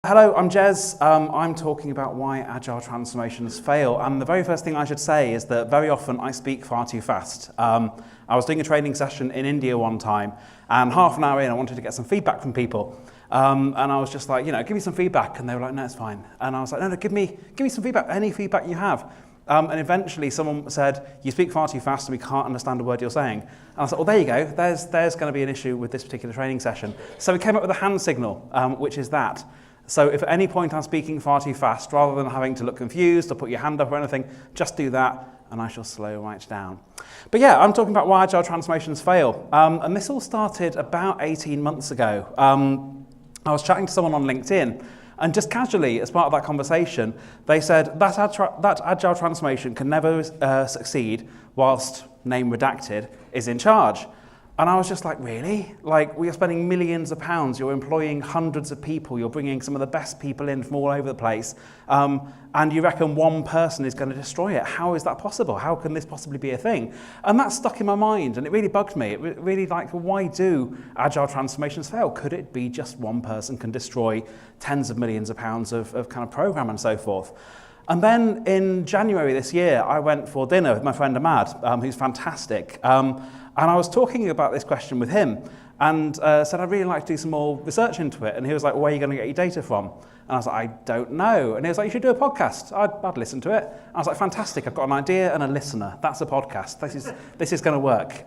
Hello, I'm Jez. I'm talking about why Agile Transformations fail. And the very first thing I should say is that very often I speak far too fast. I was doing a training session in India one time, and half an hour in I wanted to get some feedback from people. And I was just like, give me some feedback. And they were like, no, it's fine. And I was like, no, give me some feedback, any feedback you have. And eventually someone said, you speak far too fast and we can't understand a word you're saying. And I was like, well, there you go. There's going to be an issue with this particular training session. So we came up with a hand signal, which is that. So if at any point I'm speaking far too fast, rather than having to look confused or put your hand up or anything, just do that and I shall slow right down. But yeah, I'm talking about why Agile Transformations fail. And this all started about 18 months ago. I was chatting to someone on LinkedIn, and just casually, as part of that conversation, they said that Agile Transformation can never succeed whilst name redacted is in charge. And I was just like, really? Like, we are spending millions of pounds, you're employing hundreds of people, you're bringing some of the best people in from all over the place, and you reckon one person is going to destroy it. How is that possible? How can this possibly be a thing? And that stuck in my mind, and it really bugged me. It really like, why do Agile Transformations fail? Could it be just one person can destroy tens of millions of pounds of kind of program and so forth? And then in January this year, I went for dinner with my friend Ahmad, who's fantastic. And I was talking about this question with him and said, I'd really like to do some more research into it. And he was like, well, where are you going to get your data from? And I was like, I don't know. And he was like, you should do a podcast. I'd listen to it. And I was like, fantastic. I've got an idea and a listener. That's a podcast. This is going to work.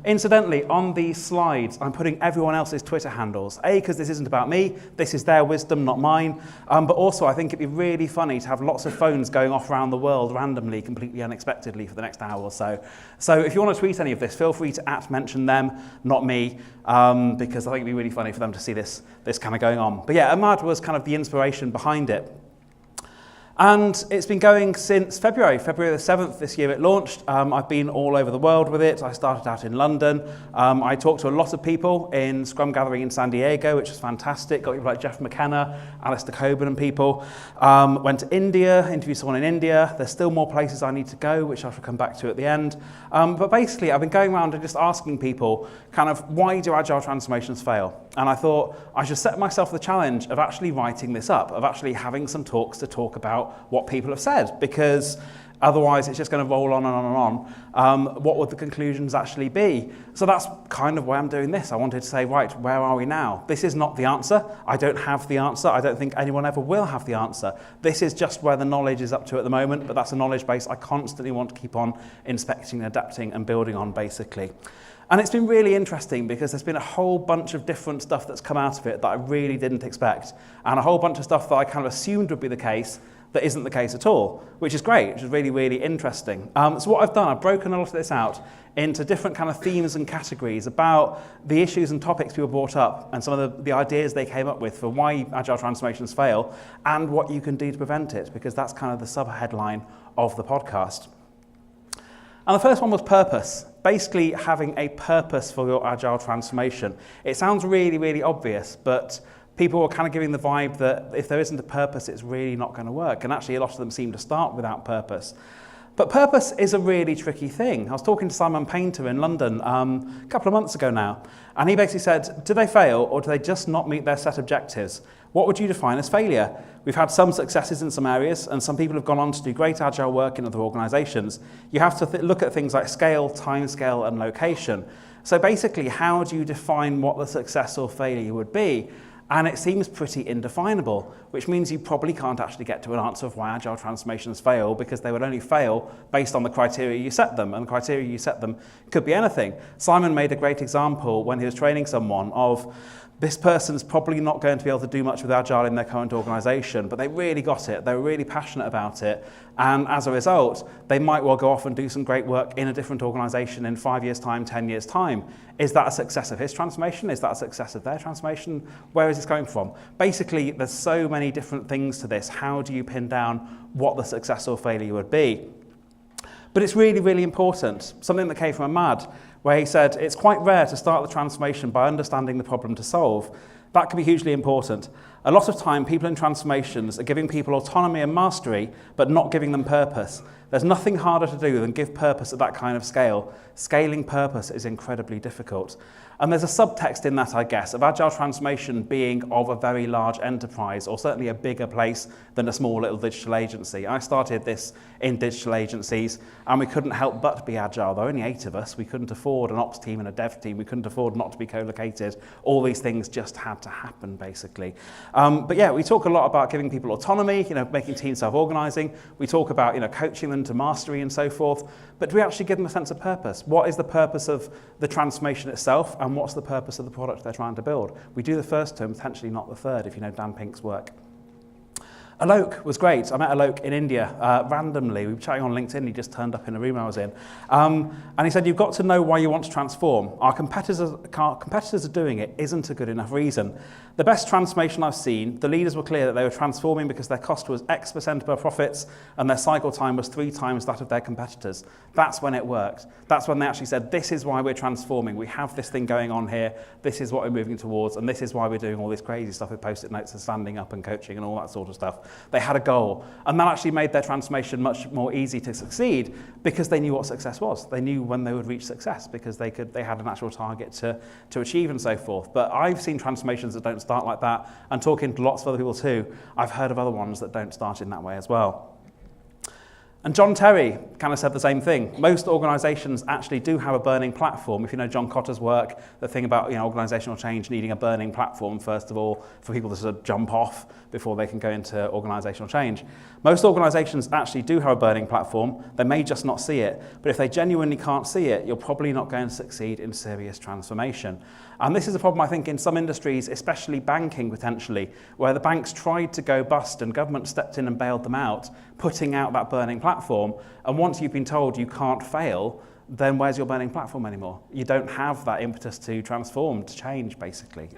Incidentally, on these slides, I'm putting everyone else's Twitter handles. A, because this isn't about me. This is their wisdom, not mine. But also, I think it'd be really funny to have lots of phones going off around the world randomly, completely unexpectedly for the next hour or so. So if you want to tweet any of this, feel free to mention them, not me, because I think it'd be really funny for them to see this kind of going on. But yeah, Ahmad was kind of the inspiration behind it. And it's been going since February the 7th this year it launched. I've been all over the world with it. I started out in London. I talked to a lot of people in Scrum Gathering in San Diego, which was fantastic. Got people like Jeff McKenna, Alistair Coburn and people. Went to India, interviewed someone in India. There's still more places I need to go, which I shall come back to at the end. But basically, I've been going around and just asking people kind of, why do Agile Transformations fail? And I thought I should set myself the challenge of actually writing this up, of actually having some talks to talk about what people have said, because otherwise it's just going to roll on and on and on. What would the conclusions actually be? So that's kind of why I'm doing this. I wanted to say, right, where are we now? This is not the answer. I don't have the answer. I don't think anyone ever will have the answer. This is just where the knowledge is up to at the moment, but that's a knowledge base I constantly want to keep on inspecting, adapting and building on, basically. And it's been really interesting because there's been a whole bunch of different stuff that's come out of it that I really didn't expect, and a whole bunch of stuff that I kind of assumed would be the case that isn't the case at all, which is great, which is really, really interesting. So what I've done, I've broken a lot of this out into different kind of themes and categories about the issues and topics people brought up and some of the ideas they came up with for why Agile Transformations fail and what you can do to prevent it, because that's kind of the sub-headline of the podcast. And the first one was purpose. Basically having a purpose for your Agile transformation. It sounds really, really obvious, but people are kind of giving the vibe that if there isn't a purpose, it's really not going to work. And actually, a lot of them seem to start without purpose. But purpose is a really tricky thing. I was talking to Simon Painter in London a couple of months ago now, and he basically said, do they fail or do they just not meet their set objectives? What would you define as failure? We've had some successes in some areas, and some people have gone on to do great agile work in other organizations. You have to look at things like scale, time scale, and location. So basically, how do you define what the success or failure would be? And it seems pretty indefinable, which means you probably can't actually get to an answer of why Agile Transformations fail, because they would only fail based on the criteria you set them, and the criteria you set them could be anything. Simon made a great example when he was training someone of this person's probably not going to be able to do much with Agile in their current organization, but they really got it, they were really passionate about it, and as a result, they might well go off and do some great work in a different organization in 5 years' time, 10 years' time. Is that a success of his transformation? Is that a success of their transformation? Where is this coming from? Basically, there's so many different things to this. How do you pin down what the success or failure would be? But it's really, really important. Something that came from Ahmad, where he said, it's quite rare to start the transformation by understanding the problem to solve. That can be hugely important. A lot of time, people in transformations are giving people autonomy and mastery, but not giving them purpose. There's nothing harder to do than give purpose at that kind of scale. Scaling purpose is incredibly difficult. And there's a subtext in that, I guess, of agile transformation being of a very large enterprise, or certainly a bigger place than a small little digital agency. I started this in digital agencies, and we couldn't help but be agile. There were only 8 of us. We couldn't afford an ops team and a dev team. We couldn't afford not to be co-located. All these things just had to happen, basically. But yeah, we talk a lot about giving people autonomy, making teams self-organizing. We talk about, coaching them to mastery and so forth. But do we actually give them a sense of purpose? What is the purpose of the transformation itself, and what's the purpose of the product they're trying to build? We do the first two and potentially not the third, if you know Dan Pink's work. Alok was great. I met Alok in India randomly. We were chatting on LinkedIn. He just turned up in a room I was in. And he said, you've got to know why you want to transform. Our competitors are doing it isn't a good enough reason. The best transformation I've seen, the leaders were clear that they were transforming because their cost was X% of their profits and their cycle time was 3 times that of their competitors. That's when it worked. That's when they actually said, this is why we're transforming. We have this thing going on here. This is what we're moving towards. And this is why we're doing all this crazy stuff with post-it notes and standing up and coaching and all that sort of stuff. They had a goal. And that actually made their transformation much more easy to succeed because they knew what success was. They knew when they would reach success because they had an actual target to achieve and so forth. But I've seen transformations that don't start like that, and talking to lots of other people too, I've heard of other ones that don't start in that way as well. And John Terry kind of said the same thing. Most organisations actually do have a burning platform. If you know John Cotter's work, the thing about organisational change needing a burning platform, first of all, for people to sort of jump off before they can go into organisational change. Most organisations actually do have a burning platform. They may just not see it. But if they genuinely can't see it, you're probably not going to succeed in serious transformation. And this is a problem, I think, in some industries, especially banking potentially, where the banks tried to go bust and government stepped in and bailed them out, putting out that burning platform. And once you've been told you can't fail, then where's your burning platform anymore? You don't have that impetus to transform, to change, basically.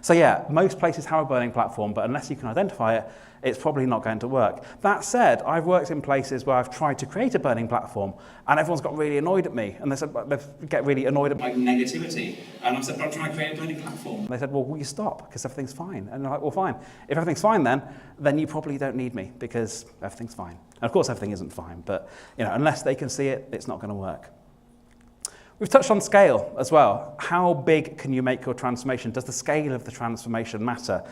So yeah, most places have a burning platform, but unless you can identify it, it's probably not going to work. That said, I've worked in places where I've tried to create a burning platform and everyone's got really annoyed at me. And they said, they get really annoyed at my negativity. And I said, but I'm trying to create a burning platform. And they said, well, will you stop? Because everything's fine. And they're like, well, fine. If everything's fine then you probably don't need me because everything's fine. And of course, everything isn't fine, but unless they can see it, it's not going to work. We've touched on scale as well. How big can you make your transformation? Does the scale of the transformation matter?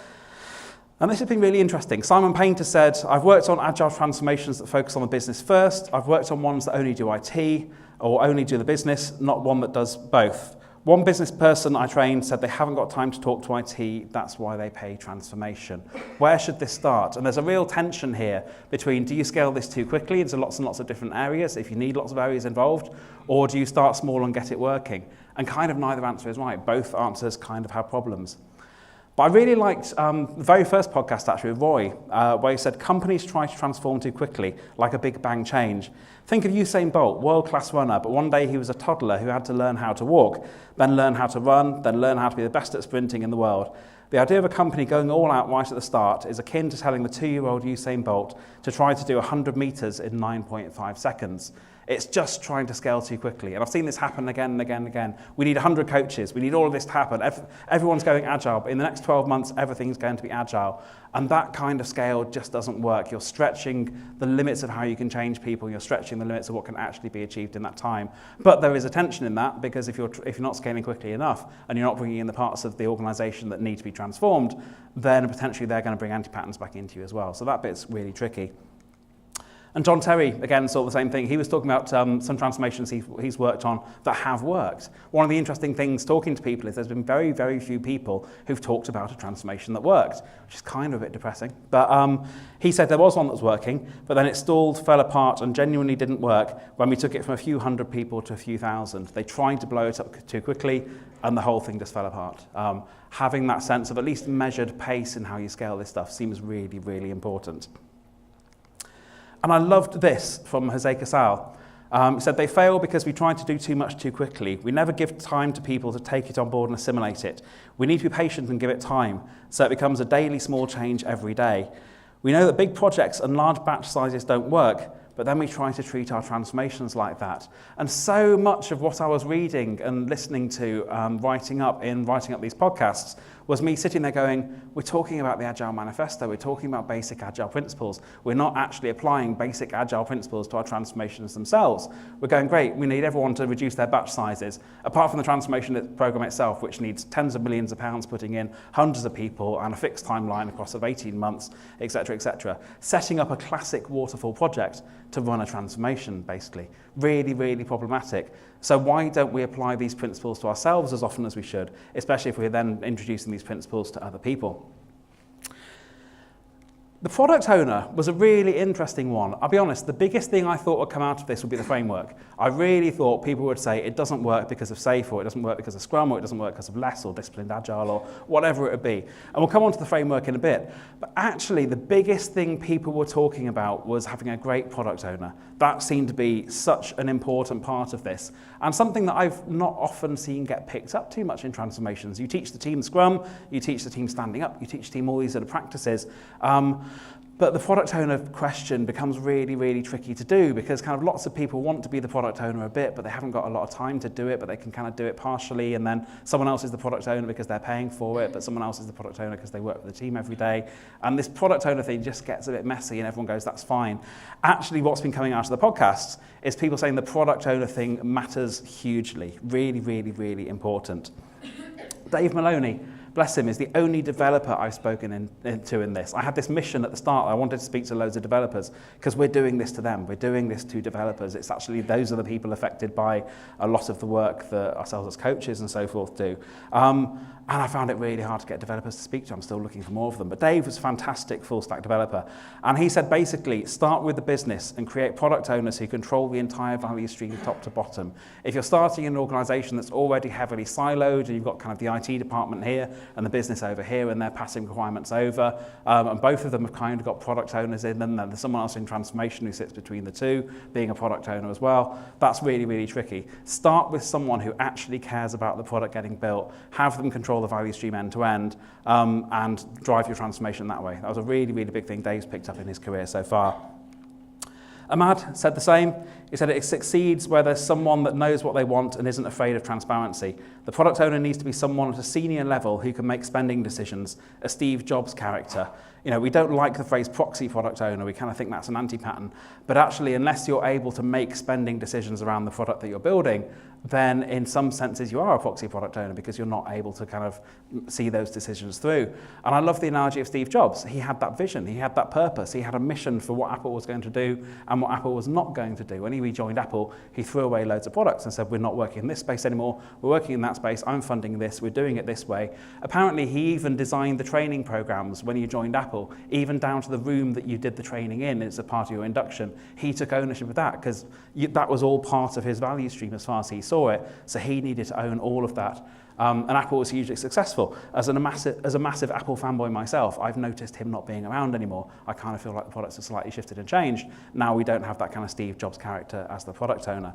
And this has been really interesting. Simon Painter said, I've worked on agile transformations that focus on the business first. I've worked on ones that only do IT or only do the business, not one that does both. One business person I trained said they haven't got time to talk to IT, that's why they pay transformation. Where should this start? And there's a real tension here between, do you scale this too quickly into lots and lots of different areas if you need lots of areas involved, or do you start small and get it working? And kind of neither answer is right. Both answers kind of have problems. But I really liked the very first podcast, actually, with Roy, where he said, companies try to transform too quickly, like a big bang change. Think of Usain Bolt, world-class runner, but one day he was a toddler who had to learn how to walk, then learn how to run, then learn how to be the best at sprinting in the world. The idea of a company going all out right at the start is akin to telling the 2-year-old Usain Bolt to try to do 100 meters in 9.5 seconds. It's just trying to scale too quickly. And I've seen this happen again and again and again. We need 100 coaches. We need all of this to happen. Everyone's going agile, but in the next 12 months, everything's going to be agile. And that kind of scale just doesn't work. You're stretching the limits of how you can change people. You're stretching the limits of what can actually be achieved in that time. But there is a tension in that, because if you're not scaling quickly enough and you're not bringing in the parts of the organization that need to be transformed, then potentially they're going to bring anti-patterns back into you as well. So that bit's really tricky. And John Terry, again, saw the same thing. He was talking about some transformations he's worked on that have worked. One of the interesting things talking to people is there's been very, very few people who've talked about a transformation that worked, which is kind of a bit depressing. But he said there was one that was working, but then it stalled, fell apart, and genuinely didn't work when we took it from a few hundred people to a few thousand. They tried to blow it up too quickly, and the whole thing just fell apart. Having that sense of at least measured pace in how you scale this stuff seems really, really important. And I loved this from Jose Casal. He said, they fail because we try to do too much too quickly. We never give time to people to take it on board and assimilate it. We need to be patient and give it time, so it becomes a daily small change every day. We know that big projects and large batch sizes don't work, but then we try to treat our transformations like that. And so much of what I was reading and listening to, writing up these podcasts, was me sitting there going, we're talking about the Agile Manifesto, we're talking about basic Agile principles. We're not actually applying basic Agile principles to our transformations themselves. We're going, great, we need everyone to reduce their batch sizes, apart from the transformation program itself, which needs tens of millions of pounds putting in, hundreds of people, and a fixed timeline across of 18 months, etc., etc. Setting up a classic waterfall project to run a transformation, basically. Really, really problematic. So why don't we apply these principles to ourselves as often as we should, especially if we're then introducing these principles to other people? The product owner was a really interesting one. I'll be honest, the biggest thing I thought would come out of this would be the framework. I really thought people would say it doesn't work because of SAFe, or it doesn't work because of Scrum, or it doesn't work because of Less, or Disciplined Agile, or whatever it would be. And we'll come on to the framework in a bit. But actually, the biggest thing people were talking about was having a great product owner. That seemed to be such an important part of this, and something that I've not often seen get picked up too much in transformations. You teach the team Scrum, you teach the team standing up, you teach the team all these other practices, but the product owner question becomes really, really tricky to do, because kind of lots of people want to be the product owner a bit, but they haven't got a lot of time to do it, but they can kind of do it partially, and then someone else is the product owner because they're paying for it, but someone else is the product owner because they work with the team every day. And this product owner thing just gets a bit messy, and everyone goes, that's fine. Actually, what's been coming out of the podcasts is people saying the product owner thing matters hugely. Really, really, really important. Dave Maloney, bless him, is the only developer I've spoken to in this. I had this mission at the start. I wanted to speak to loads of developers because we're doing this to them. We're doing this to developers. It's actually, those are the people affected by a lot of the work that ourselves as coaches and so forth do. And I found it really hard to get developers to speak to. I'm still looking for more of them. But Dave was a fantastic full-stack developer. And he said, basically, start with the business and create product owners who control the entire value stream top to bottom. If you're starting in an organization that's already heavily siloed, and you've got kind of the IT department here and the business over here, and they're passing requirements over, and both of them have kind of got product owners in them, and there's someone else in transformation who sits between the two, being a product owner as well, that's really, really tricky. Start with someone who actually cares about the product getting built, have them control the value stream end to end, and drive your transformation that way. That was a really, really big thing Dave's picked up in his career so far. Ahmad said the same. He said it succeeds where there's someone that knows what they want and isn't afraid of transparency. The product owner needs to be someone at a senior level who can make spending decisions, a Steve Jobs character. You know, we don't like the phrase proxy product owner. We kind of think that's an anti-pattern. But actually, unless you're able to make spending decisions around the product that you're building, then in some senses you are a proxy product owner because you're not able to kind of see those decisions through. And I love the analogy of Steve Jobs. He had that vision, he had that purpose, he had a mission for what Apple was going to do and what Apple was not going to do. When he rejoined Apple, he threw away loads of products and said, we're not working in this space anymore, we're working in that space, I'm funding this, we're doing it this way. Apparently, he even designed the training programs when you joined Apple, even down to the room that you did the training in as a part of your induction. He took ownership of that because that was all part of his value stream as far as he saw it, so he needed to own all of that. And Apple was hugely successful. As a massive Apple fanboy myself, I've noticed him not being around anymore. I kind of feel like the products have slightly shifted and changed. Now we don't have that kind of Steve Jobs character as the product owner.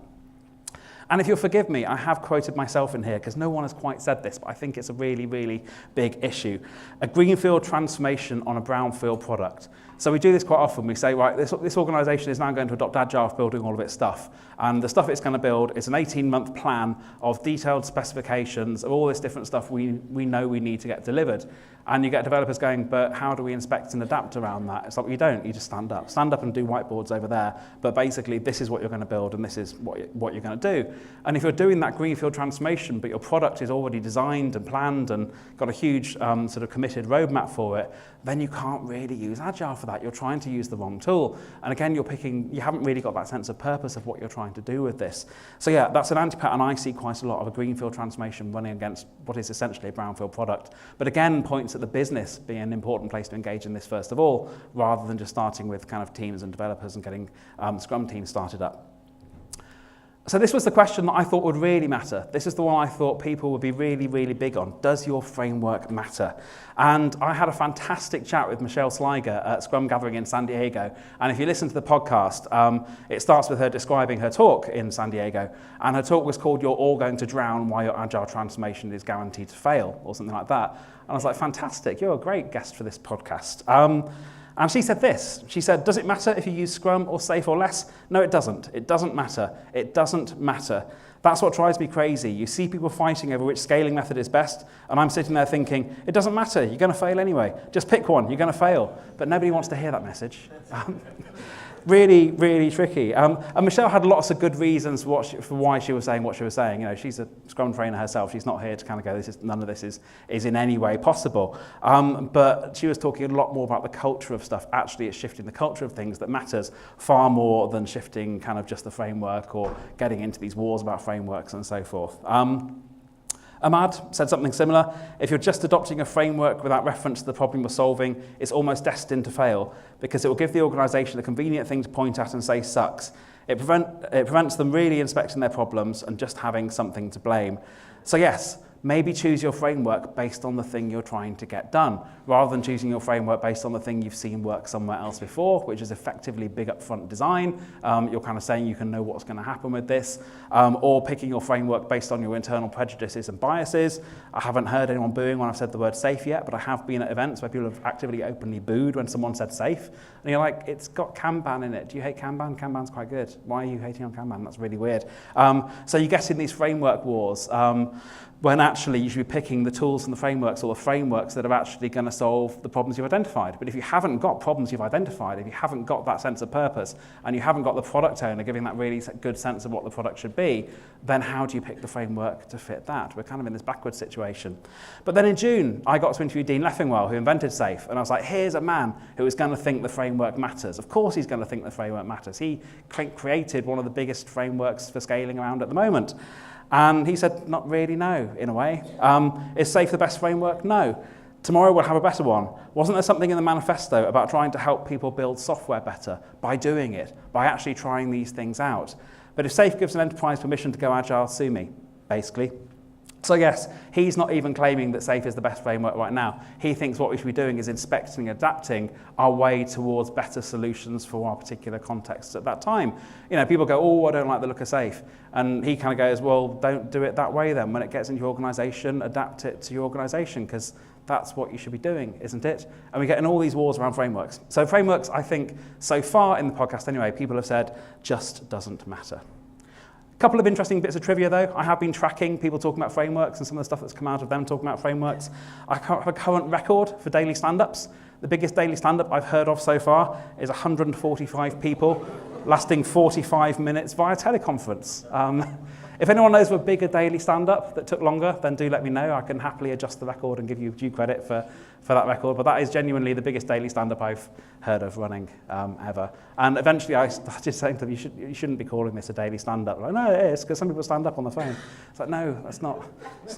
And if you'll forgive me, I have quoted myself in here because no one has quite said this, but I think it's a really, really big issue. A greenfield transformation on a brownfield product. So we do this quite often. We say, right, this organisation is now going to adopt Agile for building all of its stuff. And the stuff it's going to build is an 18-month plan of detailed specifications of all this different stuff we know we need to get delivered. And you get developers going, but how do we inspect and adapt around that? It's like, you don't, you just stand up. Stand up and do whiteboards over there. But basically, this is what you're going to build and this is what you're going to do. And if you're doing that greenfield transformation, but your product is already designed and planned and got a huge sort of committed roadmap for it, then you can't really use Agile for that. You're trying to use the wrong tool. And again, you haven't really got that sense of purpose of what you're trying to do with this. So yeah, that's an anti-pattern I see quite a lot of, a greenfield transformation running against what is essentially a brownfield product. But again, points at the business being an important place to engage in this first of all, rather than just starting with kind of teams and developers and getting Scrum teams started up. So this was the question that I thought would really matter. This is the one I thought people would be really, really big on. Does your framework matter? And I had a fantastic chat with Michelle Sliger at Scrum Gathering in San Diego. And if you listen to the podcast, it starts with her describing her talk in San Diego. And her talk was called "You're All Going to Drown Why Your Agile Transformation is Guaranteed to Fail," or something like that. And I was like, fantastic, you're a great guest for this podcast. And she said this. She said, does it matter if you use Scrum or Safe or less? No, it doesn't. It doesn't matter. It doesn't matter. That's what drives me crazy. You see people fighting over which scaling method is best, and I'm sitting there thinking, it doesn't matter. You're going to fail anyway. Just pick one. You're going to fail. But nobody wants to hear that message. Really, really tricky. And Michelle had lots of good reasons for why she was saying what she was saying. You know, she's a Scrum trainer herself. She's not here to kind of go, none of this is in any way possible. But she was talking a lot more about the culture of stuff. Actually, it's shifting the culture of things that matters far more than shifting kind of just the framework or getting into these wars about frameworks and so forth. Ahmad said something similar. If you're just adopting a framework without reference to the problem you're solving, it's almost destined to fail because it will give the organisation a convenient thing to point at and say sucks. It prevents them really inspecting their problems and just having something to blame. So yes, maybe choose your framework based on the thing you're trying to get done, rather than choosing your framework based on the thing you've seen work somewhere else before, which is effectively big upfront design. You're kind of saying you can know what's going to happen with this, or picking your framework based on your internal prejudices and biases. I haven't heard anyone booing when I've said the word safe yet, but I have been at events where people have actively openly booed when someone said safe. And you're like, it's got Kanban in it. Do you hate Kanban? Kanban's quite good. Why are you hating on Kanban? That's really weird. So you get in these framework wars. When actually you should be picking the tools and the frameworks or the frameworks that are actually going to solve the problems you've identified. But if you haven't got problems you've identified, if you haven't got that sense of purpose, and you haven't got the product owner giving that really good sense of what the product should be, then how do you pick the framework to fit that? We're kind of in this backwards situation. But then in June, I got to interview Dean Leffingwell, who invented SAFe, and I was like, here's a man who is going to think the framework matters. Of course he's going to think the framework matters. He created one of the biggest frameworks for scaling around at the moment. And he said, not really, no, in a way. Is SAFe the best framework? No. Tomorrow we'll have a better one. Wasn't there something in the manifesto about trying to help people build software better by doing it, by actually trying these things out? But if SAFe gives an enterprise permission to go agile, sue me, basically. So yes, he's not even claiming that SAFe is the best framework right now. He thinks what we should be doing is inspecting and adapting our way towards better solutions for our particular context at that time. You know, people go, oh, I don't like the look of SAFe. And he kind of goes, well, don't do it that way then. When it gets into your organisation, adapt it to your organisation, because that's what you should be doing, isn't it? And we get in all these wars around frameworks. So frameworks, I think, so far in the podcast anyway, people have said, just doesn't matter. Couple of interesting bits of trivia though. I have been tracking people talking about frameworks and some of the stuff that's come out of them talking about frameworks. I have a current record for daily stand-ups. The biggest daily stand-up I've heard of so far is 145 people lasting 45 minutes via teleconference. If anyone knows of a bigger daily stand-up that took longer, then do let me know. I can happily adjust the record and give you due credit for that record. But that is genuinely the biggest daily stand-up I've heard of running ever. And eventually I started saying to them, you shouldn't be calling this a daily stand-up. Like, no, it is, because some people stand up on the phone. It's like, no, that's not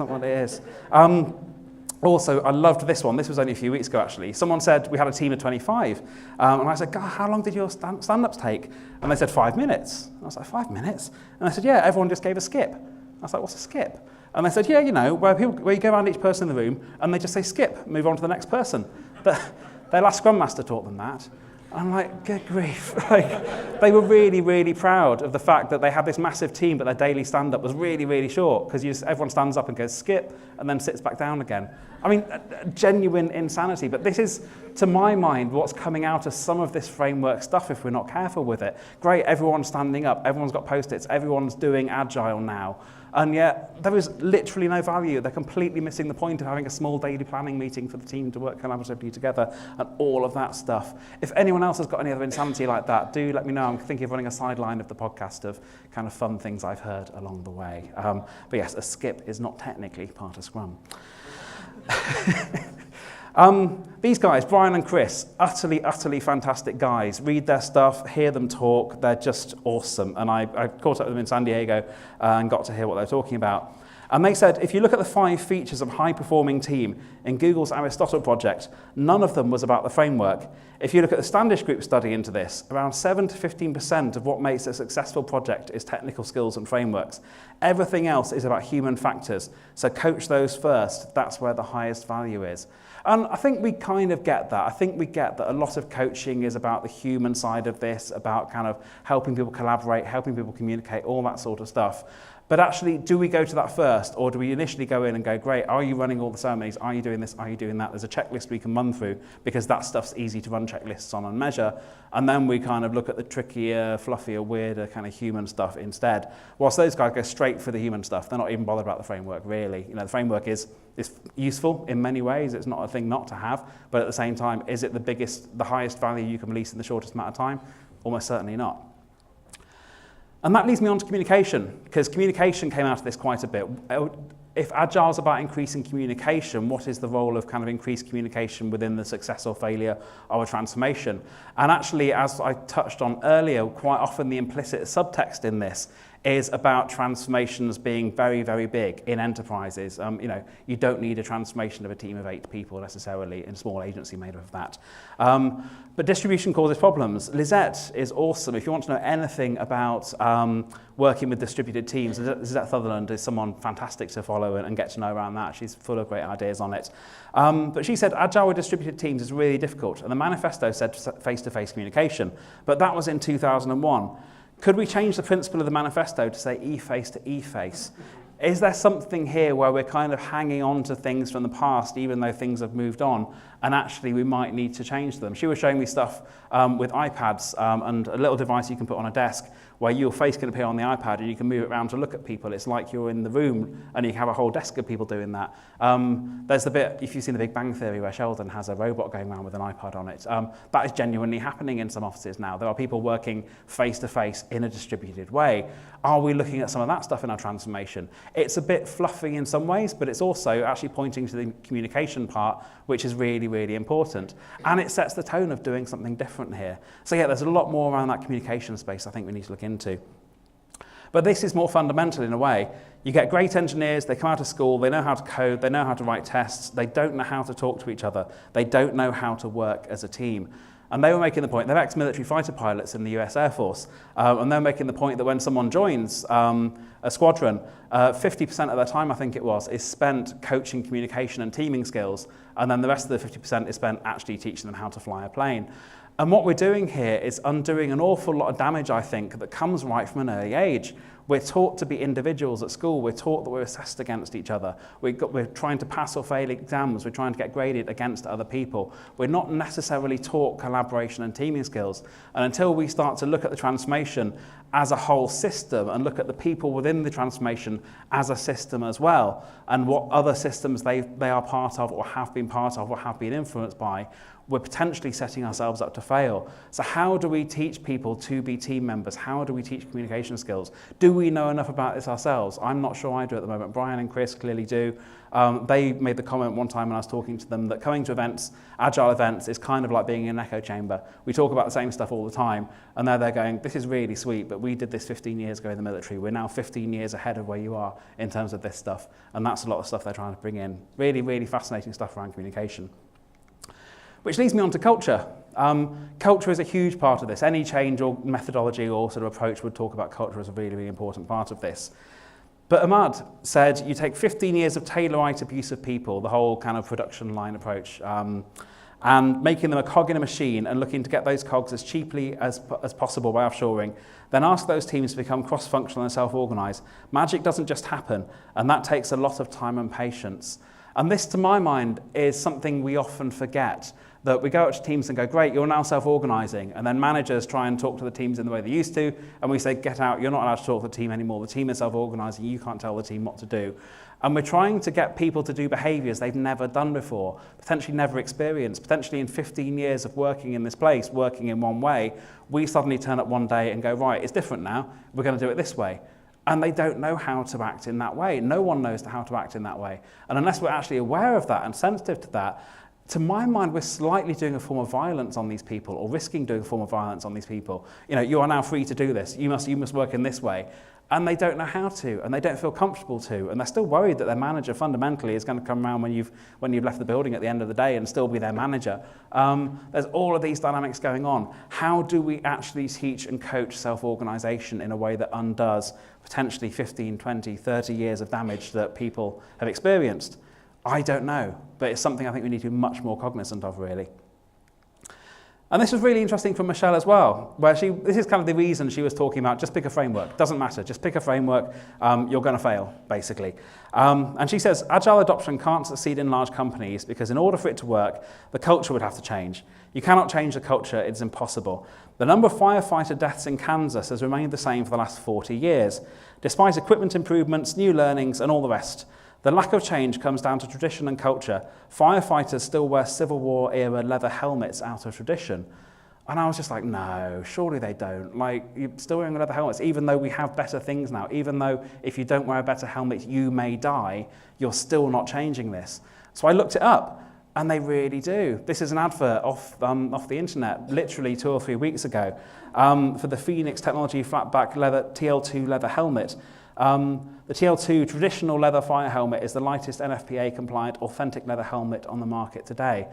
what it is. Also, I loved this one. This was only a few weeks ago, actually. Someone said we had a team of 25. And I said, God, how long did your stand-ups take? And they said 5 minutes. And I was like, 5 minutes? And I said, yeah, everyone just gave a skip. I was like, what's a skip? And they said, yeah, you know, where you go around each person in the room and they just say skip, move on to the next person. But their last Scrum Master taught them that. I'm like, good grief. Like, they were really, really proud of the fact that they had this massive team, but their daily stand-up was really, really short, because everyone stands up and goes skip, and then sits back down again. I mean, genuine insanity. But this is, to my mind, what's coming out of some of this framework stuff if we're not careful with it. Great, everyone's standing up, everyone's got post-its, everyone's doing agile now. And yet, there is literally no value. They're completely missing the point of having a small daily planning meeting for the team to work collaboratively together and all of that stuff. If anyone else has got any other insanity like that, do let me know. I'm thinking of running a sideline of the podcast of kind of fun things I've heard along the way. But yes, a skip is not technically part of Scrum. These guys, Brian and Chris, utterly fantastic guys. Read their stuff, hear them talk. They're just awesome. And I caught up with them in San Diego and got to hear what they're talking about. And they said, if you look at the 5 features of a high-performing team in Google's Aristotle project, none of them was about the framework. If you look at the Standish Group study into this, around 7 to 15% of what makes a successful project is technical skills and frameworks. Everything else is about human factors. So coach those first. That's where the highest value is. And I think we kind of get that. I think we get that a lot of coaching is about the human side of this, about kind of helping people collaborate, helping people communicate, all that sort of stuff. But actually, do we go to that first, or do we initially go in and go, great, are you running all the ceremonies? Are you doing this? Are you doing that? There's a checklist we can run through, because that stuff's easy to run checklists on and measure. And then we kind of look at the trickier, fluffier, weirder kind of human stuff instead. Whilst those guys go straight for the human stuff, they're not even bothered about the framework, really. The framework is useful in many ways. It's not a thing not to have, but at the same time, is it the highest value you can release in the shortest amount of time? Almost certainly not. And that leads me on to communication, because communication came out of this quite a bit. If Agile is about increasing communication, what is the role of kind of increased communication within the success or failure of a transformation? And actually, as I touched on earlier, quite often the implicit subtext in this is about transformations being very, very big in enterprises. You don't need a transformation of a team of 8 people necessarily in a small agency made up of that. But distribution causes problems. Lisette is awesome. If you want to know anything about working with distributed teams, Lisette Sutherland is someone fantastic to follow and get to know around that. She's full of great ideas on it. But she said Agile with distributed teams is really difficult. And the manifesto said face-to-face communication. But that was in 2001. Could we change the principle of the manifesto to say e-face to e-face? Is there something here where we're kind of hanging on to things from the past, even though things have moved on, and actually we might need to change them? She was showing me stuff with iPads and a little device you can put on a desk where your face can appear on the iPad and you can move it around to look at people. It's like you're in the room and you have a whole desk of people doing that. There's the bit, if you've seen The Big Bang Theory, where Sheldon has a robot going around with an iPad on it. That is genuinely happening in some offices now. There are people working face-to-face in a distributed way. Are we looking at some of that stuff in our transformation? It's a bit fluffy in some ways, but it's also actually pointing to the communication part, which is really, really important. And it sets the tone of doing something different here. So yeah, there's a lot more around that communication space I think we need to look into. But this is more fundamental in a way. You get great engineers, they come out of school, they know how to code, they know how to write tests, they don't know how to talk to each other, they don't know how to work as a team. And they were making the point, they're ex-military fighter pilots in the US Air Force, and they're making the point that when someone joins a squadron, 50% of their time, I think it was, is spent coaching communication and teaming skills, and then the rest of the 50% is spent actually teaching them how to fly a plane. And what we're doing here is undoing an awful lot of damage, I think, that comes right from an early age. We're taught to be individuals at school. We're taught that we're assessed against each other. We're trying to pass or fail exams. We're trying to get graded against other people. We're not necessarily taught collaboration and teaming skills. And until we start to look at the transformation as a whole system and look at the people within the transformation as a system as well, and what other systems they are part of or have been part of or have been influenced by, we're potentially setting ourselves up to fail. So how do we teach people to be team members? How do we teach communication skills? Do we know enough about this ourselves? I'm not sure I do at the moment. Brian and Chris clearly do. They made the comment one time when I was talking to them that coming to events, Agile events, is kind of like being in an echo chamber. We talk about the same stuff all the time, and they're going, this is really sweet, but we did this 15 years ago in the military. We're now 15 years ahead of where you are in terms of this stuff, and that's a lot of stuff they're trying to bring in. Really, really fascinating stuff around communication. Which leads me on to culture. Culture is a huge part of this. Any change or methodology or sort of approach would talk about culture as a really, really important part of this. But Ahmad said you take 15 years of Taylorite abuse of people, the whole kind of production line approach, and making them a cog in a machine and looking to get those cogs as cheaply as possible by offshoring, then ask those teams to become cross-functional and self-organized. Magic doesn't just happen, and that takes a lot of time and patience. And this, to my mind, is something we often forget, that we go out to teams and go, great, you're now self-organizing, and then managers try and talk to the teams in the way they used to, and we say, get out, you're not allowed to talk to the team anymore, the team is self-organizing, you can't tell the team what to do. And we're trying to get people to do behaviors they've never done before, potentially never experienced, potentially in 15 years of working in this place, working in one way, we suddenly turn up one day and go, right, it's different now, we're going to do it this way. And they don't know how to act in that way. No one knows how to act in that way. And unless we're actually aware of that and sensitive to that, to my mind, we're slightly doing a form of violence on these people, or risking doing a form of violence on these people. You know, you are now free to do this. You must work in this way. And they don't know how to, and they don't feel comfortable to, and they're still worried that their manager fundamentally is going to come around when you've left the building at the end of the day and still be their manager. There's all of these dynamics going on. How do we actually teach and coach self-organization in a way that undoes potentially 15, 20, 30 years of damage that people have experienced? I don't know, but it's something I think we need to be much more cognizant of, really. And this was really interesting from Michelle as well, where this is kind of the reason she was talking about just pick a framework. Doesn't matter, just pick a framework, you're going to fail, basically. And she says, Agile adoption can't succeed in large companies because in order for it to work, the culture would have to change. You cannot change the culture, it's impossible. The number of firefighter deaths in Kansas has remained the same for the last 40 years, despite equipment improvements, new learnings, and all the rest. The lack of change comes down to tradition and culture. Firefighters still wear Civil War era leather helmets out of tradition. And I was just like, no, surely they don't. Like, you're still wearing leather helmets, even though we have better things now, even though if you don't wear a better helmet, you may die, you're still not changing this. So I looked it up, and they really do. This is an advert off the internet, literally 2 or 3 weeks ago, for the Phoenix Technology Flatback leather TL2 leather helmet. The TL2 traditional leather fire helmet is the lightest NFPA-compliant authentic leather helmet on the market today.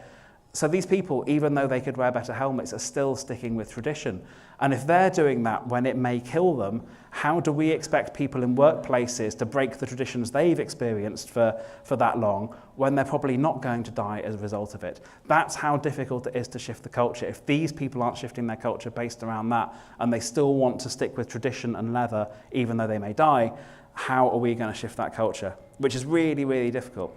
So these people, even though they could wear better helmets, are still sticking with tradition. And if they're doing that when it may kill them, how do we expect people in workplaces to break the traditions they've experienced for that long when they're probably not going to die as a result of it? That's how difficult it is to shift the culture. If these people aren't shifting their culture based around that, and they still want to stick with tradition and leather, even though they may die, how are we going to shift that culture? Which is really, really difficult.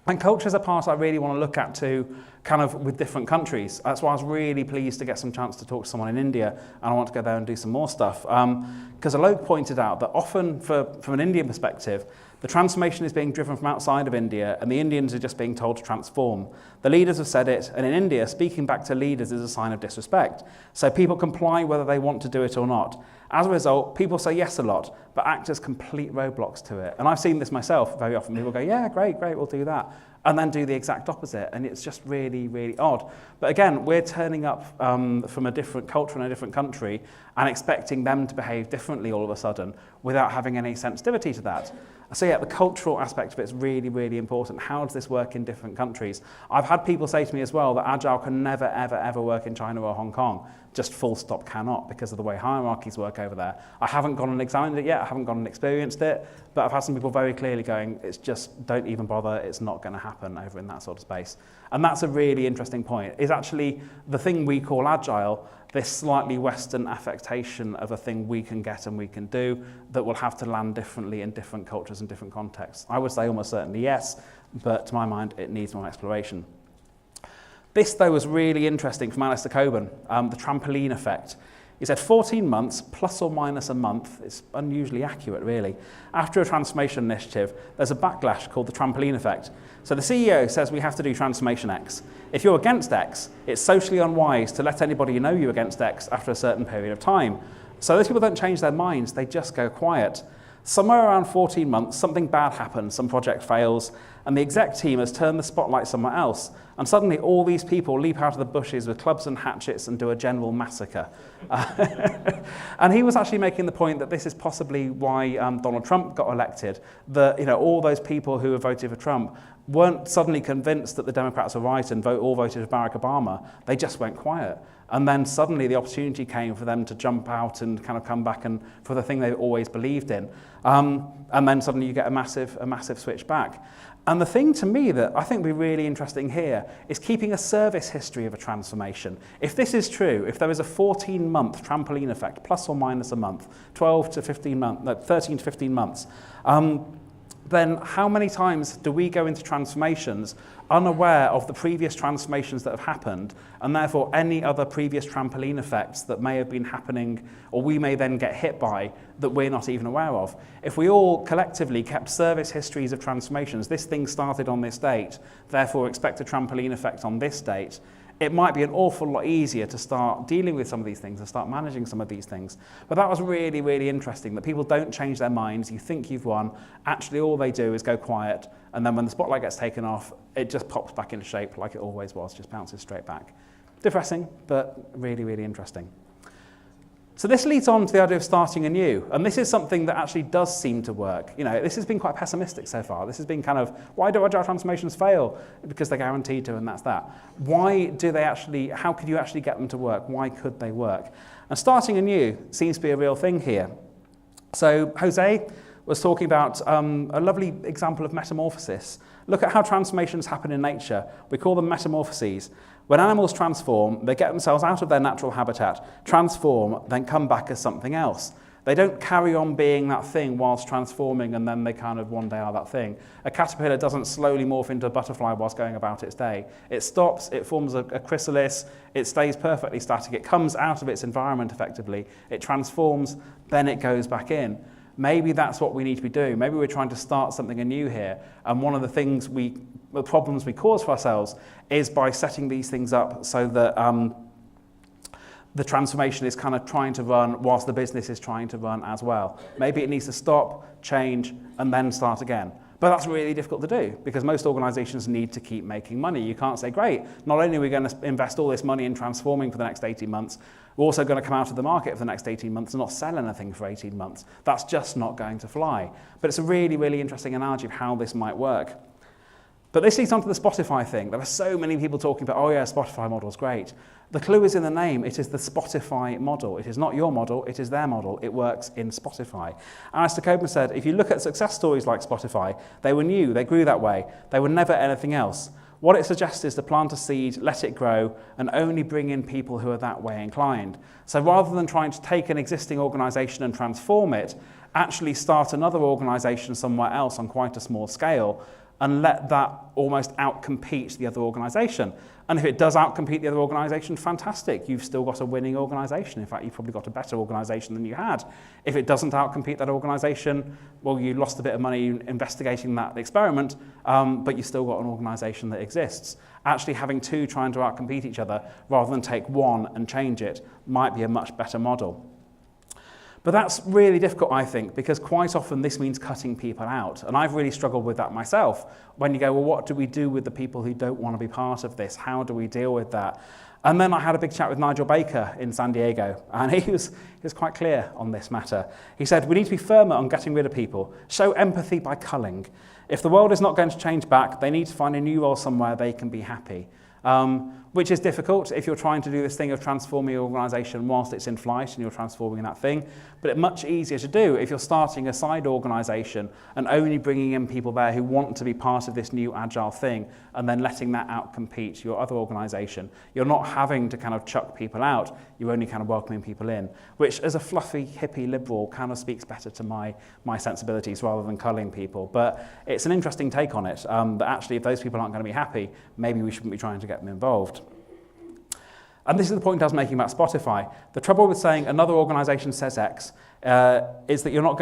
And culture is a part I really want to look at too, kind of with different countries. That's why I was really pleased to get some chance to talk to someone in India, and I want to go there and do some more stuff. Because Alok pointed out that often, from an Indian perspective, the transformation is being driven from outside of India, and the Indians are just being told to transform. The leaders have said it, and in India, speaking back to leaders is a sign of disrespect. So people comply whether they want to do it or not. As a result, people say yes a lot, but act as complete roadblocks to it. And I've seen this myself very often. People go, yeah, great, we'll do that. And then do the exact opposite. And it's just really, really odd. But again, we're turning up from a different culture in a different country and expecting them to behave differently all of a sudden without having any sensitivity to that. So yeah, the cultural aspect of it is really, really important. How does this work in different countries? I've had people say to me as well that Agile can never, ever, ever work in China or Hong Kong. Just full stop cannot because of the way hierarchies work over there. I haven't gone and examined it yet, I haven't gone and experienced it, but I've had some people very clearly going, it's just, don't even bother, it's not going to happen over in that sort of space. And that's a really interesting point, is actually the thing we call Agile, this slightly Western affectation of a thing we can get and we can do that will have to land differently in different cultures and different contexts. I would say almost certainly yes, but to my mind, it needs more exploration. This, though, was really interesting from Alistair Cockburn, the trampoline effect. He said 14 months, plus or minus a month, it's unusually accurate, really. After a transformation initiative, there's a backlash called the trampoline effect. So the CEO says we have to do transformation X. If you're against X, it's socially unwise to let anybody know you're against X after a certain period of time. So those people don't change their minds, they just go quiet. Somewhere around 14 months, something bad happens, some project fails, and the exec team has turned the spotlight somewhere else, and suddenly all these people leap out of the bushes with clubs and hatchets and do a general massacre. And he was actually making the point that this is possibly why Donald Trump got elected, that all those people who have voted for Trump weren't suddenly convinced that the Democrats were right and all voted for Barack Obama. They just went quiet. And then suddenly the opportunity came for them to jump out and kind of come back and for the thing they always believed in. And then suddenly you get a massive switch back. And the thing to me that I think would be really interesting here is keeping a service history of a transformation. If this is true, if there is a 14-month trampoline effect, plus or minus a month, 13 to 15 months, then how many times do we go into transformations unaware of the previous transformations that have happened, and therefore any other previous trampoline effects that may have been happening or we may then get hit by that we're not even aware of? If we all collectively kept service histories of transformations, this thing started on this date, therefore expect a trampoline effect on this date, it might be an awful lot easier to start dealing with some of these things and start managing some of these things. But that was really, really interesting, that people don't change their minds. You think you've won. Actually, all they do is go quiet. And then when the spotlight gets taken off, it just pops back into shape like it always was, just bounces straight back. Depressing, but really, really interesting. So this leads on to the idea of starting anew. And this is something that actually does seem to work. This has been quite pessimistic so far. This has been kind of, why do Agile transformations fail? Because they're guaranteed to, and that's that. How could you actually get them to work? Why could they work? And starting anew seems to be a real thing here. So Jose was talking about a lovely example of metamorphosis. Look at how transformations happen in nature. We call them metamorphoses. When animals transform, they get themselves out of their natural habitat, transform, then come back as something else. They don't carry on being that thing whilst transforming and then they kind of one day are that thing. A caterpillar doesn't slowly morph into a butterfly whilst going about its day. It stops, it forms a chrysalis, it stays perfectly static, it comes out of its environment effectively, it transforms, then it goes back in. Maybe that's what we need to be doing. Maybe we're trying to start something anew here. And one of the problems we cause for ourselves is by setting these things up so that the transformation is kind of trying to run whilst the business is trying to run as well. Maybe it needs to stop, change, and then start again. But that's really difficult to do because most organizations need to keep making money. You can't say, great, not only are we going to invest all this money in transforming for the next 18 months, we're also going to come out of the market for the next 18 months and not sell anything for 18 months. That's just not going to fly. But it's a really, really interesting analogy of how this might work. But this leads on to the Spotify thing. There are so many people talking about, oh yeah, Spotify model is great. The clue is in the name. It is the Spotify model. It is not your model, it is their model. It works in Spotify. Alistair Coburn said, if you look at success stories like Spotify, they were new, they grew that way. They were never anything else. What it suggests is to plant a seed, let it grow, and only bring in people who are that way inclined. So rather than trying to take an existing organisation and transform it, actually start another organisation somewhere else on quite a small scale, and let that almost outcompete the other organisation. And if it does outcompete the other organisation, fantastic. You've still got a winning organisation. In fact, you've probably got a better organisation than you had. If it doesn't outcompete that organisation, well, you lost a bit of money investigating that experiment, but you've still got an organisation that exists. Actually having two trying to outcompete each other rather than take one and change it might be a much better model. But that's really difficult, I think, because quite often this means cutting people out. And I've really struggled with that myself. When you go, well, what do we do with the people who don't want to be part of this? How do we deal with that? And then I had a big chat with Nigel Baker in San Diego, and he was quite clear on this matter. He said, we need to be firmer on getting rid of people. Show empathy by culling. If the world is not going to change back, they need to find a new role somewhere they can be happy. Which is difficult if you're trying to do this thing of transforming your organisation whilst it's in flight and you're transforming that thing, but it's much easier to do if you're starting a side organisation and only bringing in people there who want to be part of this new agile thing and then letting that outcompete your other organisation. You're not having to kind of chuck people out, you're only kind of welcoming people in, which as a fluffy, hippie liberal kind of speaks better to my sensibilities rather than culling people. But it's an interesting take on it, that actually if those people aren't going to be happy, maybe we shouldn't be trying to get them involved. And this is the point I was making about Spotify. The trouble with saying another organisation says X is that you're not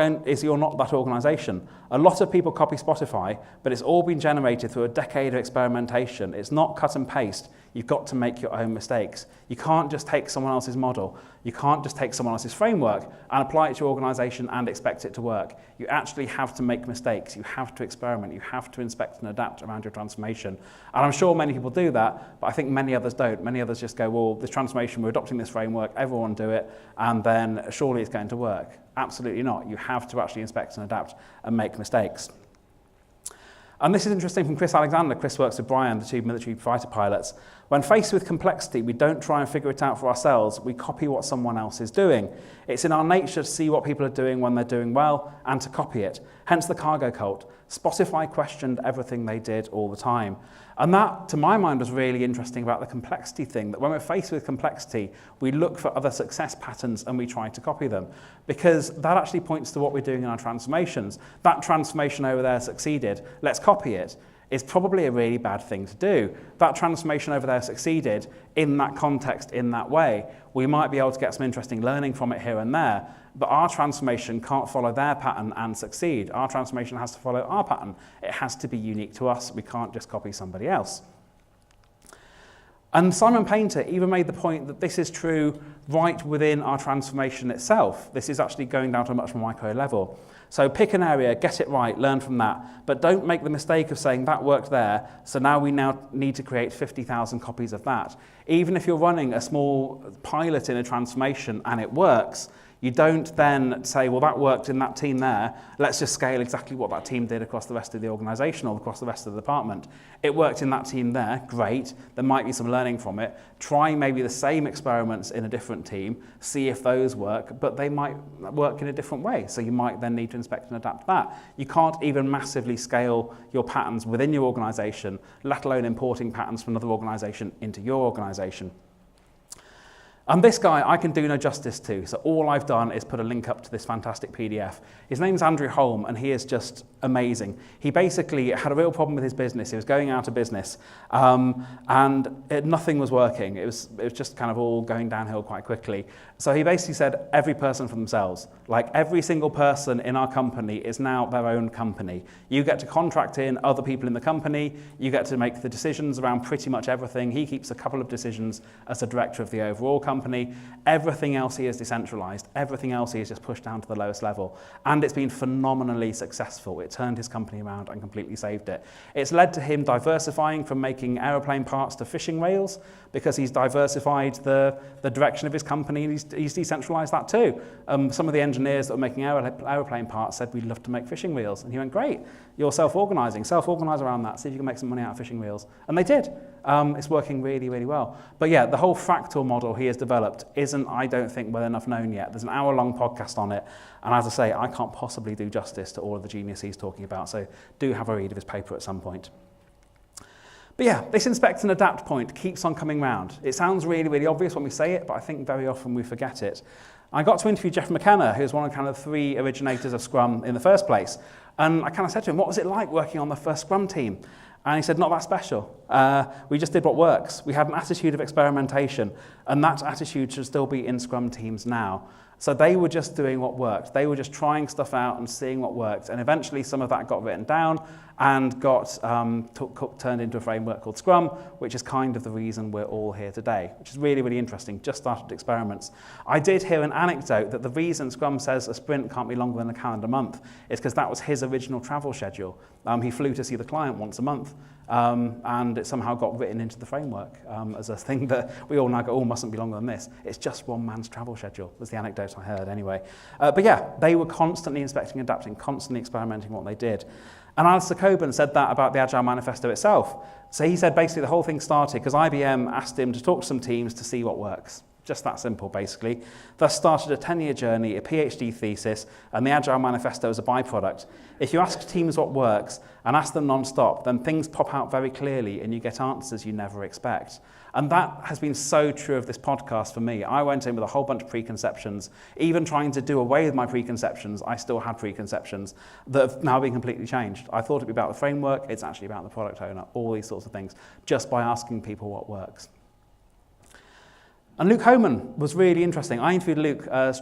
that organisation. A lot of people copy Spotify, but it's all been generated through a decade of experimentation. It's not cut and paste. You've got to make your own mistakes. You can't just take someone else's model. You can't just take someone else's framework and apply it to your organisation and expect it to work. You actually have to make mistakes. You have to experiment. You have to inspect and adapt around your transformation. And I'm sure many people do that, but I think many others don't. Many others just go, well, this transformation, we're adopting this framework, everyone do it, and then surely it's going to work. Absolutely not. You have to actually inspect and adapt and make mistakes. And this is interesting from Chris Alexander. Chris works with Brian, the two military fighter pilots. When faced with complexity, we don't try and figure it out for ourselves. We copy what someone else is doing. It's in our nature to see what people are doing when they're doing well and to copy it. Hence the cargo cult. Spotify questioned everything they did all the time. And that, to my mind, was really interesting about the complexity thing, that when we're faced with complexity, we look for other success patterns and we try to copy them. Because that actually points to what we're doing in our transformations. That transformation over there succeeded, let's copy it. Is probably a really bad thing to do. That transformation over there succeeded in that context, in that way. We might be able to get some interesting learning from it here and there, but our transformation can't follow their pattern and succeed. Our transformation has to follow our pattern. It has to be unique to us. We can't just copy somebody else. And Simon Painter even made the point that this is true right within our transformation itself. This is actually going down to a much more micro level. So pick an area, get it right, learn from that, but don't make the mistake of saying that worked there, so now we need to create 50,000 copies of that. Even if you're running a small pilot in a transformation and it works, You don't then say, well, that worked in that team there. Let's just scale exactly what that team did across the rest of the organisation or across the rest of the department. It worked in that team there, great. There might be some learning from it. Try maybe the same experiments in a different team, see if those work, but they might work in a different way. So you might then need to inspect and adapt that. You can't even massively scale your patterns within your organisation, let alone importing patterns from another organisation into your organisation. And this guy I can do no justice to, so all I've done is put a link up to this fantastic PDF. His name's Andrew Holm, and he is just amazing. He basically had a real problem with his business. He was going out of business, nothing was working. It was just kind of all going downhill quite quickly. So he basically said, every person for themselves. Like, every single person in our company is now their own company. You get to contract in other people in the company. You get to make the decisions around pretty much everything. He keeps a couple of decisions as the director of the overall company. Everything else he is decentralized. Everything else he is just pushed down to the lowest level. And it's been phenomenally successful. It turned his company around and completely saved it. It's led to him diversifying from making aeroplane parts to fishing rails, because he's diversified the direction of his company, and he's decentralized that too. Some of the engineers that were making aeroplane parts said, we'd love to make fishing reels. And he went, great, you're self-organizing. Self-organize around that, see if you can make some money out of fishing reels. And they did. It's working really, really well. But yeah, the whole fractal model he has developed isn't, I don't think, well enough known yet. There's an hour-long podcast on it. And as I say, I can't possibly do justice to all of the genius he's talking about. So do have a read of his paper at some point. But yeah, this inspect and adapt point keeps on coming round. It sounds really, really obvious when we say it, but I think very often we forget it. I got to interview Jeff McKenna, who's one of kind of the 3 originators of Scrum in the first place. And I kind of said to him, what was it like working on the first Scrum team? And he said, not that special. We just did what works. We had an attitude of experimentation, and that attitude should still be in Scrum teams now. So they were just doing what worked. They were just trying stuff out and seeing what worked. And eventually some of that got written down and got turned into a framework called Scrum, which is kind of the reason we're all here today, which is really, really interesting. Just started experiments. I did hear an anecdote that the reason Scrum says a sprint can't be longer than a calendar month is because that was his original travel schedule. He flew to see the client once a month. And it somehow got written into the framework as a thing that we all now go, oh, mustn't be longer than this. It's just one man's travel schedule, was the anecdote I heard anyway. But yeah, they were constantly inspecting, adapting, constantly experimenting what they did. And Alistair Coburn said that about the Agile Manifesto itself. So he said basically the whole thing started because IBM asked him to talk to some teams to see what works. Just that simple, basically. Thus started a 10-year journey, a PhD thesis, and the Agile Manifesto as a byproduct. If you ask teams what works and ask them non-stop, then things pop out very clearly and you get answers you never expect. And that has been so true of this podcast for me. I went in with a whole bunch of preconceptions. Even trying to do away with my preconceptions, I still had preconceptions that have now been completely changed. I thought it'd be about the framework, it's actually about the product owner, all these sorts of things, just by asking people what works. And Luke Homan was really interesting. I interviewed Luke, I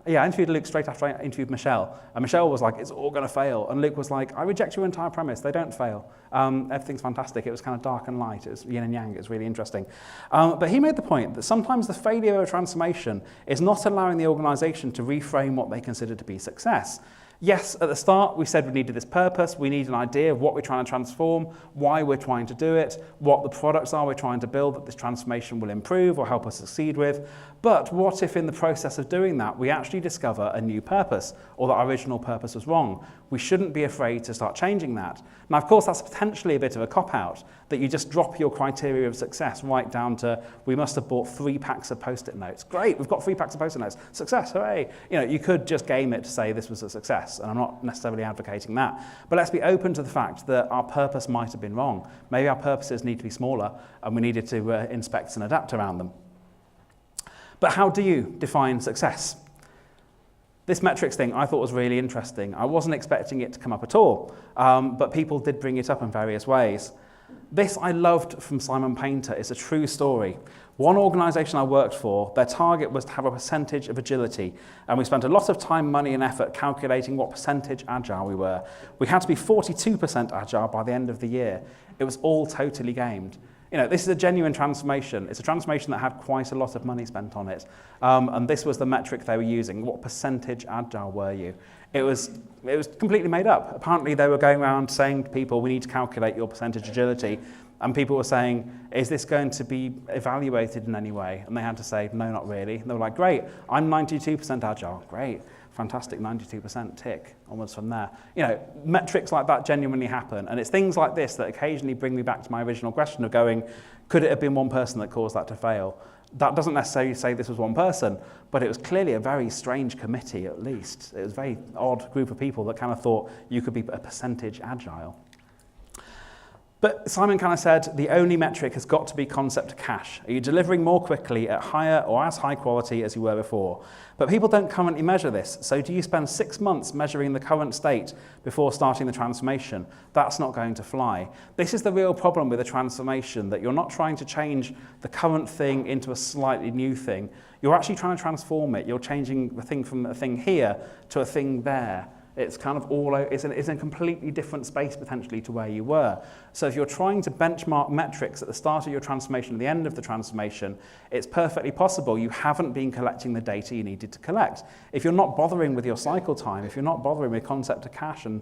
interviewed Luke straight after I interviewed Michelle. And Michelle was like, it's all going to fail. And Luke was like, I reject your entire premise. They don't fail. Everything's fantastic. It was kind of dark and light. It was yin and yang. It was really interesting. But he made the point that sometimes the failure of transformation is not allowing the organization to reframe what they consider to be success. Yes, at the start, we said we needed this purpose. We need an idea of what we're trying to transform, why we're trying to do it, what the products are we're trying to build that this transformation will improve or help us succeed with. But what if in the process of doing that, we actually discover a new purpose or that our original purpose was wrong? We shouldn't be afraid to start changing that. Now, of course, that's potentially a bit of a cop-out, that you just drop your criteria of success right down to, we must have bought 3 packs of Post-it notes. Great, we've got 3 packs of Post-it notes. Success, hooray. You could just game it to say this was a success, and I'm not necessarily advocating that. But let's be open to the fact that our purpose might have been wrong. Maybe our purposes need to be smaller, and we needed to inspect and adapt around them. But how do you define success? This metrics thing I thought was really interesting. I wasn't expecting it to come up at all, but people did bring it up in various ways. This I loved from Simon Painter. It's a true story. One organisation I worked for, their target was to have a percentage of agility, and we spent a lot of time, money and effort calculating what percentage agile we were. We had to be 42% agile by the end of the year. It was all totally gamed. This is a genuine transformation. It's a transformation that had quite a lot of money spent on it. And this was the metric they were using. What percentage agile were you? It was completely made up. Apparently they were going around saying to people, we need to calculate your percentage agility. And people were saying, is this going to be evaluated in any way? And they had to say, no, not really. And they were like, great, I'm 92% agile. Great, fantastic, 92%, tick, onwards from there. Metrics like that genuinely happen. And it's things like this that occasionally bring me back to my original question of going, could it have been one person that caused that to fail? That doesn't necessarily say this was one person, but it was clearly a very strange committee, at least. It was a very odd group of people that kind of thought you could be a percentage agile. But Simon kind of said, the only metric has got to be concept to cash. Are you delivering more quickly at higher or as high quality as you were before? But people don't currently measure this. So do you spend 6 months measuring the current state before starting the transformation? That's not going to fly. This is the real problem with a transformation, that you're not trying to change the current thing into a slightly new thing. You're actually trying to transform it. You're changing the thing from a thing here to a thing there. It's kind of it's in a completely different space potentially to where you were. So if you're trying to benchmark metrics at the start of your transformation, at the end of the transformation, it's perfectly possible you haven't been collecting the data you needed to collect. If you're not bothering with your cycle time, if you're not bothering with concept to cash and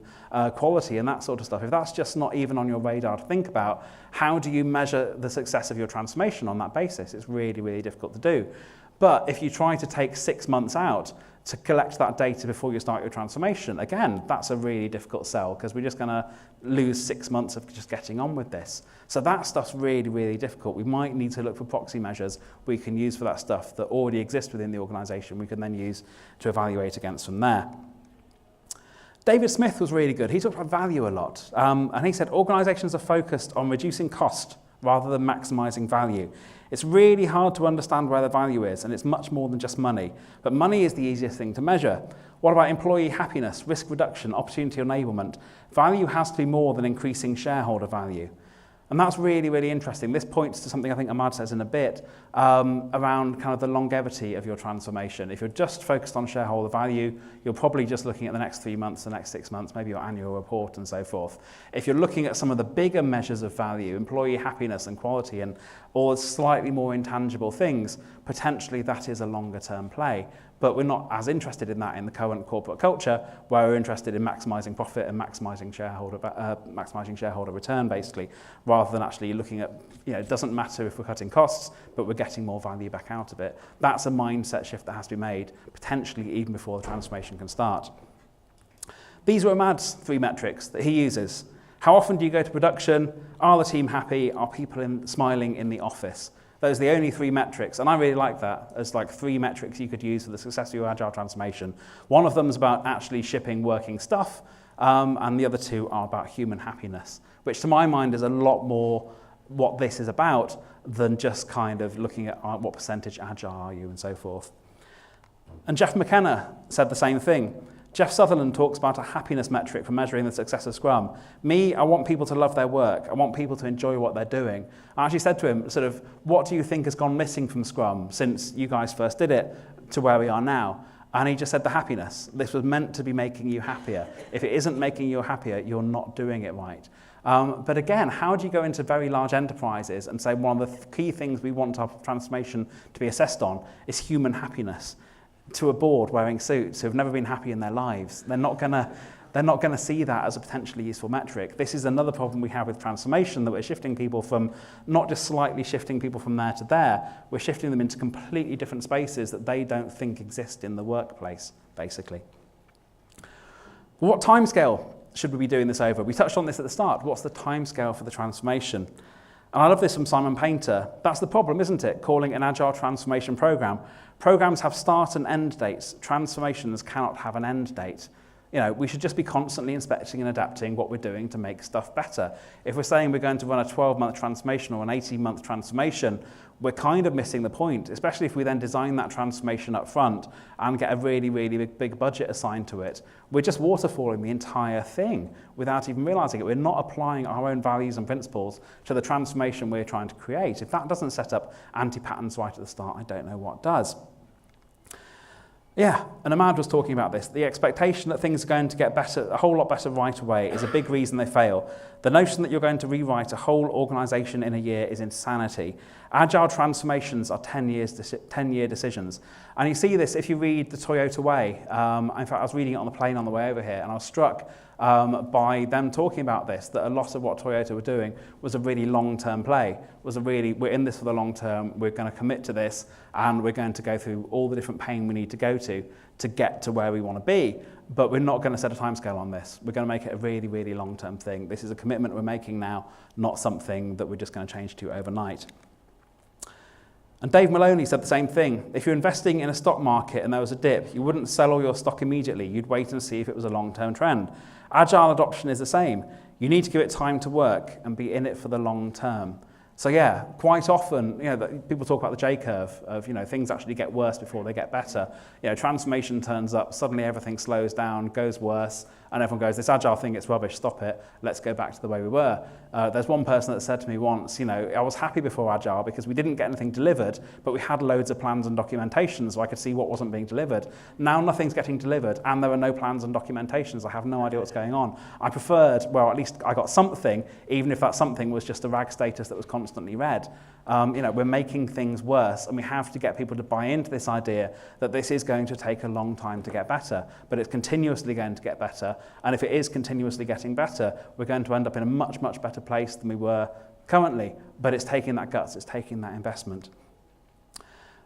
quality and that sort of stuff, if that's just not even on your radar to think about, how do you measure the success of your transformation on that basis? It's really, really difficult to do. But if you try to take 6 months out to collect that data before you start your transformation, again, that's a really difficult sell, because we're just going to lose 6 months of just getting on with this. So that stuff's really, really difficult. We might need to look for proxy measures we can use for that stuff that already exist within the organisation, we can then use to evaluate against from there. David Smith was really good. He talked about value a lot. And he said organisations are focused on reducing cost rather than maximising value. It's really hard to understand where the value is, and it's much more than just money. But money is the easiest thing to measure. What about employee happiness, risk reduction, opportunity enablement? Value has to be more than increasing shareholder value. And that's really, really interesting. This points to something I think Ahmad says in a bit around kind of the longevity of your transformation. If you're just focused on shareholder value, you're probably just looking at the next 3 months, the next 6 months, maybe your annual report and so forth. If you're looking at some of the bigger measures of value, employee happiness and quality and all the slightly more intangible things, potentially that is a longer term play. But we're not as interested in that in the current corporate culture, where we're interested in maximising profit and maximising shareholder return, basically, rather than actually looking at, it doesn't matter if we're cutting costs, but we're getting more value back out of it. That's a mindset shift that has to be made, potentially even before the transformation can start. These were Ahmad's 3 metrics that he uses. How often do you go to production? Are the team happy? Are people smiling in the office? Those are the only 3 metrics, and I really like that as like 3 metrics you could use for the success of your agile transformation. One of them is about actually shipping working stuff, and the other 2 are about human happiness, which to my mind is a lot more what this is about than just kind of looking at what percentage agile are you and so forth. And Jeff McKenna said the same thing. Jeff Sutherland talks about a happiness metric for measuring the success of Scrum. Me, I want people to love their work. I want people to enjoy what they're doing. I actually said to him, what do you think has gone missing from Scrum since you guys first did it to where we are now? And he just said the happiness. This was meant to be making you happier. If it isn't making you happier, you're not doing it right. But again, how do you go into very large enterprises and say one of the key things we want our transformation to be assessed on is human happiness? To a board wearing suits who have never been happy in their lives, they're not gonna see that as a potentially useful metric. This is another problem we have with transformation, that we're shifting people from, not just slightly shifting people from there to there, we're shifting them into completely different spaces that they don't think exist in the workplace, basically. What timescale should we be doing this over? We touched on this at the start. What's the timescale for the transformation? And I love this from Simon Painter. That's the problem, isn't it? Calling an Agile Transformation Program. Programs have start and end dates. Transformations cannot have an end date. We should just be constantly inspecting and adapting what we're doing to make stuff better. If we're saying we're going to run a 12-month transformation or an 18-month transformation, we're kind of missing the point, especially if we then design that transformation up front and get a really, really big budget assigned to it. We're just waterfalling the entire thing without even realizing it. We're not applying our own values and principles to the transformation we're trying to create. If that doesn't set up anti-patterns right at the start, I don't know what does. Yeah, and Ahmad was talking about this. The expectation that things are going to get better, a whole lot better right away is a big reason they fail. The notion that you're going to rewrite a whole organisation in a year is insanity. Agile transformations are 10-year decisions. And you see this if you read The Toyota Way. In fact, I was reading it on the plane on the way over here, and I was struck by them talking about this, that a lot of what Toyota were doing was a really long-term play, we're in this for the long term, we're going to commit to this, and we're going to go through all the different pain we need to go to get to where we want to be. But we're not going to set a timescale on this. We're going to make it a really, really long-term thing. This is a commitment we're making now, not something that we're just going to change to overnight. And Dave Maloney said the same thing. If you're investing in a stock market and there was a dip, you wouldn't sell all your stock immediately. You'd wait and see if it was a long-term trend. Agile adoption is the same. You need to give it time to work and be in it for the long term. So yeah, quite often, people talk about the J-curve of, things actually get worse before they get better. Transformation turns up, suddenly everything slows down, goes worse, and everyone goes, this Agile thing, it's rubbish, stop it, let's go back to the way we were. There's one person that said to me once, I was happy before Agile because we didn't get anything delivered, but we had loads of plans and documentation, so I could see what wasn't being delivered. Now nothing's getting delivered, and there are no plans and documentations. I have no idea what's going on. I preferred, well, at least I got something, even if that something was just a rag status that was constantly read. We're making things worse, and we have to get people to buy into this idea that this is going to take a long time to get better, but it's continuously going to get better. And if it is continuously getting better, we're going to end up in a much, much better place than we were currently. But it's taking that guts, it's taking that investment.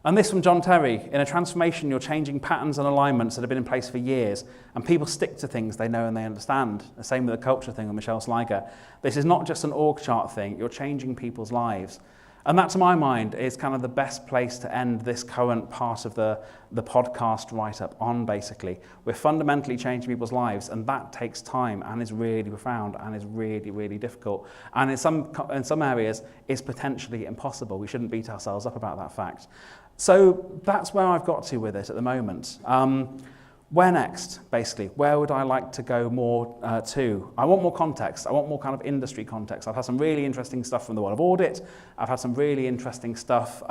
And this from John Terry: in a transformation, you're changing patterns and alignments that have been in place for years, and people stick to things they know and they understand. The same with the culture thing with Michelle Sliger. This is not just an org chart thing, you're changing people's lives. And that, to my mind, is kind of the best place to end this current part of the podcast write-up on, basically. We're fundamentally changing people's lives, and that takes time and is really profound and is really, really difficult. And in some areas, is potentially impossible. We shouldn't beat ourselves up about that fact. So that's where I've got to with it at the moment. Where next, basically? Where would I like to go more to? I want more context. I want more kind of industry context. I've had some really interesting stuff from the world of audit. I've had some really interesting stuff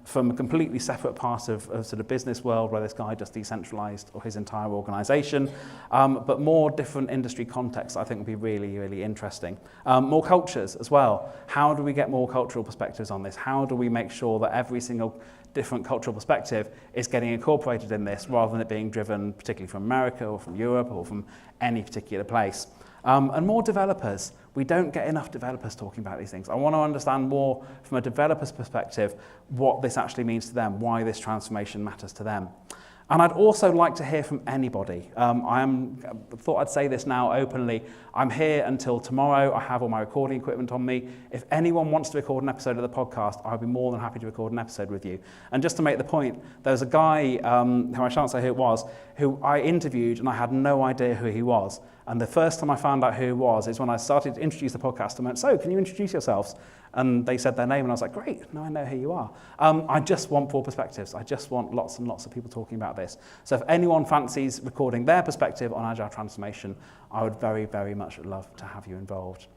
from a completely separate part of sort of business world where this guy just decentralized or his entire organization. But more different industry contexts I think would be really, really interesting. More cultures as well. How do we get more cultural perspectives on this? How do we make sure that every single different cultural perspective is getting incorporated in this rather than it being driven particularly from America or from Europe or from any particular place. And more developers. We don't get enough developers talking about these things. I want to understand more from a developer's perspective what this actually means to them, why this transformation matters to them. And I'd also like to hear from anybody. I thought I'd say this now openly. I'm here until tomorrow. I have all my recording equipment on me. If anyone wants to record an episode of the podcast, I'll be more than happy to record an episode with you. And just to make the point, there was a guy, who I shan't say who it was, who I interviewed and I had no idea who he was. And the first time I found out who he was is when I started to introduce the podcast and went, so can you introduce yourselves? And they said their name and I was like, great, now I know who you are. I just want full perspectives. I just want lots and lots of people talking about this. So if anyone fancies recording their perspective on Agile transformation, I would very, very much love to have you involved.